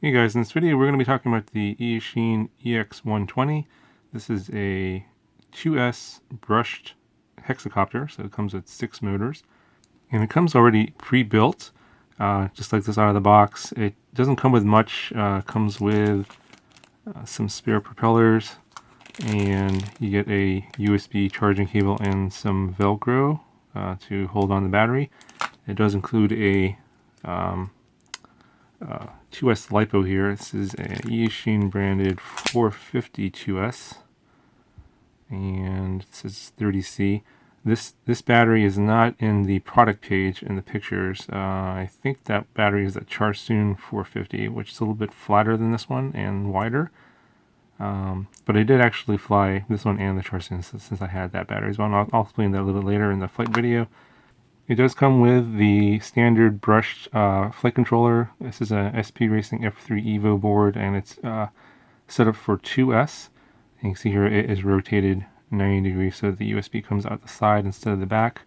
Hey guys, in this video we're going to be talking about the Eachine EX120. This is a 2S brushed hexacopter, so it comes with 6 motors. And it comes already pre-built, just like this out of the box. It doesn't come with much, comes with some spare propellers, and you get a USB charging cable and some Velcro to hold on the battery. It does include a 2S LiPo here. This is a Eachine branded 450 2S, and it says 30C. This battery is not in the product page in the pictures. I think that battery is a Charsoon 450, which is a little bit flatter than this one and wider. But I did actually fly this one and the Charsoon since I had that battery as well. I'll explain that a little bit later in the flight video. It does come with the standard brushed flight controller. This is a SP Racing F3 Evo board, and it's set up for 2S. And you can see here it is rotated 90 degrees so the USB comes out the side instead of the back.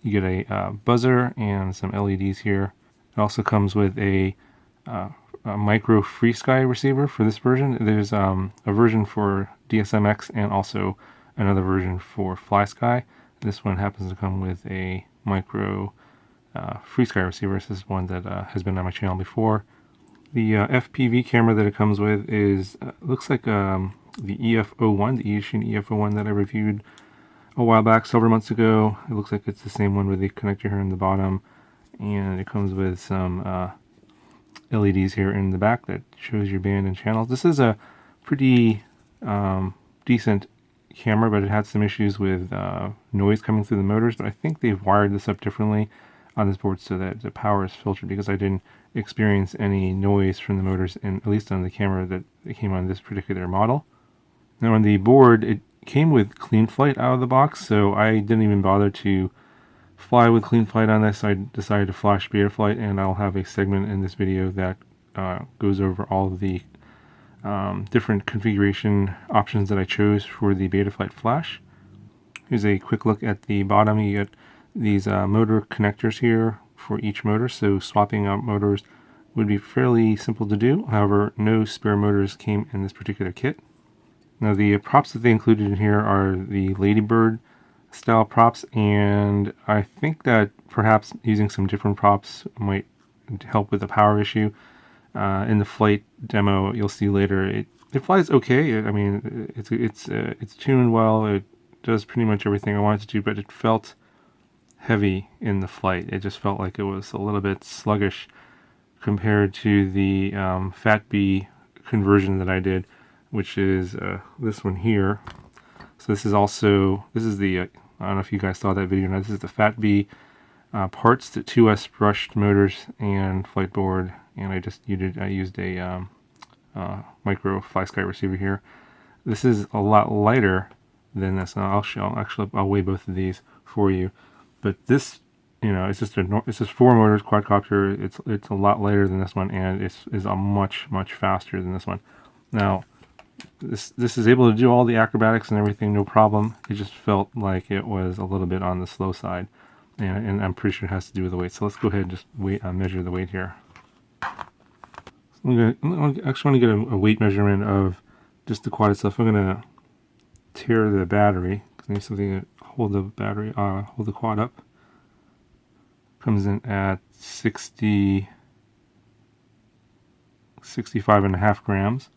You get a buzzer and some LEDs here. It also comes with a Micro Frsky receiver for this version. There's a version for DSMX and also another version for FlySky. This one happens to come with a Micro Frsky receiver. This is one that has been on my channel before. The FPV camera that it comes with is looks like the EF01, the Eachine EF01 that I reviewed a while back, several months ago. It looks like it's the same one with the connector here in the bottom, and it comes with some LEDs here in the back that shows your band and channels. This is a pretty decent camera, but it had some issues with noise coming through the motors, but I think they've wired this up differently on this board so that the power is filtered, because I didn't experience any noise from the motors, and at least on the camera that came on this particular model. Now on the board, it came with Clean Flight out of the box, so I didn't even bother to fly with Clean Flight on this. I decided to flash Betaflight, and I'll have a segment in this video that goes over all of the different configuration options that I chose for the Betaflight flash. Here's a quick look at the bottom. You get these motor connectors here for each motor, so swapping out motors would be fairly simple to do. However, no spare motors came in this particular kit. Now the props that they included in here are the Ladybird style props, and I think that perhaps using some different props might help with the power issue. In the flight demo you'll see later, it flies okay. I mean, it's tuned well. It does pretty much everything I wanted to do, but it felt heavy in the flight. It just felt like it was a little bit sluggish compared to the Fat B conversion that I did, which is this one here. So this is the I don't know if you guys saw that video. Now this is the Fat B parts, the 2S brushed motors and flight board, and I used a Micro Frsky receiver here. This is a lot lighter than this, and I'll weigh both of these for you. But this, it's just 4 motors quadcopter. It's a lot lighter than this one, and is a much faster than this one. Now, this is able to do all the acrobatics and everything, no problem. It just felt like it was a little bit on the slow side, and I'm pretty sure it has to do with the weight. So let's go ahead and just measure the weight here. So I actually want to get a weight measurement of just the quad itself. I'm going to tear the battery because I need something to hold the battery, hold the quad up. Comes in at 65.5 grams.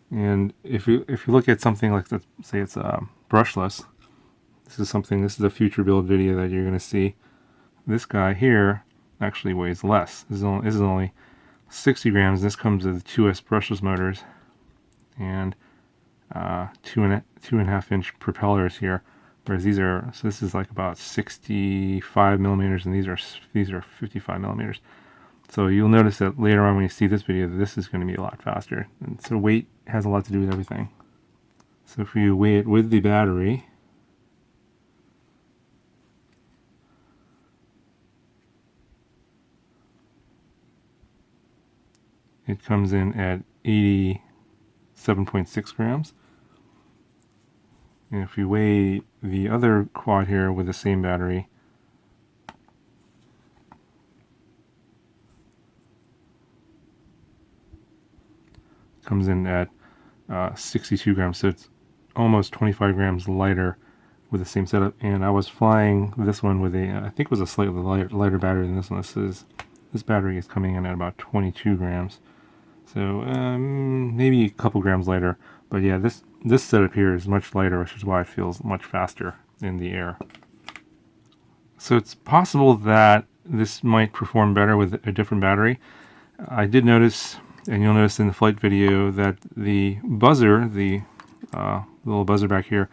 And if you look at something like, let's say it's brushless, this is a future build video that you're going to see. This guy here actually weighs less. This is only 60 grams. This comes with 2S brushless motors and 2.5 inch propellers here, whereas this is like about 65 millimeters, and these are 55 millimeters. So you'll notice that later on when you see this video, that this is going to be a lot faster. And so weight has a lot to do with everything. So if you weigh it with the battery, it comes in at 87.6 grams. And if you weigh the other quad here with the same battery, comes in at 62 grams, so it's almost 25 grams lighter with the same setup. And I was flying this one with I think it was a slightly lighter battery than this one. This battery is coming in at about 22 grams, so maybe a couple grams lighter. But yeah, this setup here is much lighter, which is why it feels much faster in the air. So it's possible that this might perform better with a different battery. I did notice, and you'll notice in the flight video, that the buzzer, the little buzzer back here,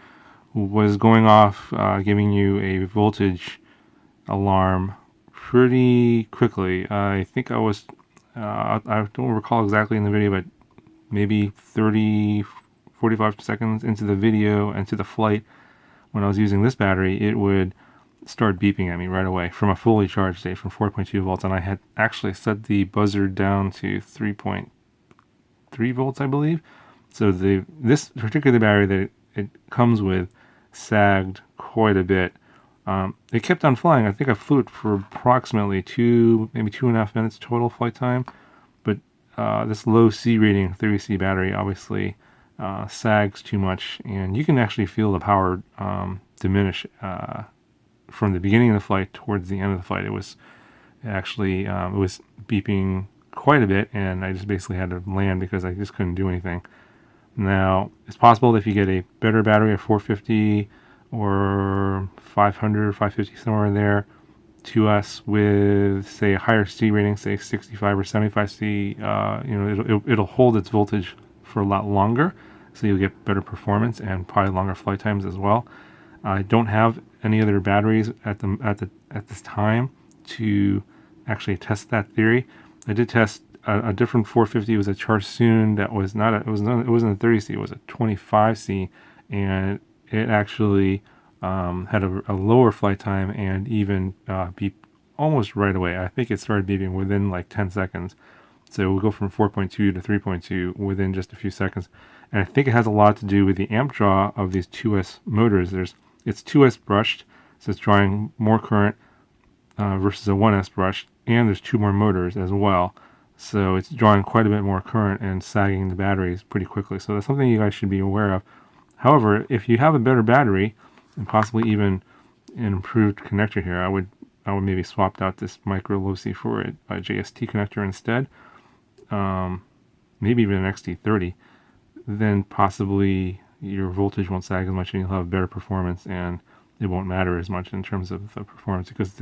was going off, giving you a voltage alarm pretty quickly. I think I don't recall exactly in the video, but maybe 30, 45 seconds into the video and to the flight, when I was using this battery, it would start beeping at me right away from a fully charged state from 4.2 volts. And I had actually set the buzzer down to 3.3 volts, I believe. So this particular battery that it comes with sagged quite a bit. It kept on flying. I think I flew it for approximately maybe 2.5 minutes total flight time. But this low C rating 30C battery obviously sags too much, and you can actually feel the power diminish from the beginning of the flight towards the end of the flight. It was actually it was beeping quite a bit, and I just basically had to land because I just couldn't do anything. Now, it's possible that if you get a better battery, a 450 or 500, 550, somewhere in there, 2S with, say, a higher C rating, say 65 or 75 C, it'll hold its voltage for a lot longer, so you'll get better performance and probably longer flight times as well. I don't have any other batteries at this time to actually test that theory. I did test a different 450. It was a Charsoon that was it wasn't a 30C, it was a 25C, and it actually had a lower flight time and even beeped almost right away. I think it started beeping within like 10 seconds. So we'll go from 4.2 to 3.2 within just a few seconds. And I think it has a lot to do with the amp draw of these 2S motors. It's 2S brushed, so it's drawing more current versus a 1S brushed, and there's 2 more motors as well. So it's drawing quite a bit more current and sagging the batteries pretty quickly. So that's something you guys should be aware of. However, if you have a better battery, and possibly even an improved connector here, I would maybe swap out this Micro Frsky for a JST connector instead. Maybe even an XT30. Then possibly your voltage won't sag as much, and you'll have better performance, and it won't matter as much in terms of the performance, because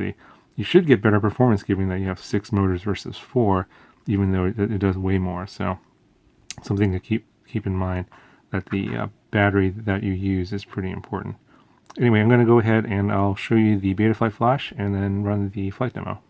you should get better performance given that you have 6 motors versus 4, even though it does way more. So something to keep in mind, that the battery that you use is pretty important. Anyway, I'm going to go ahead and I'll show you the Betaflight Flash and then run the flight demo.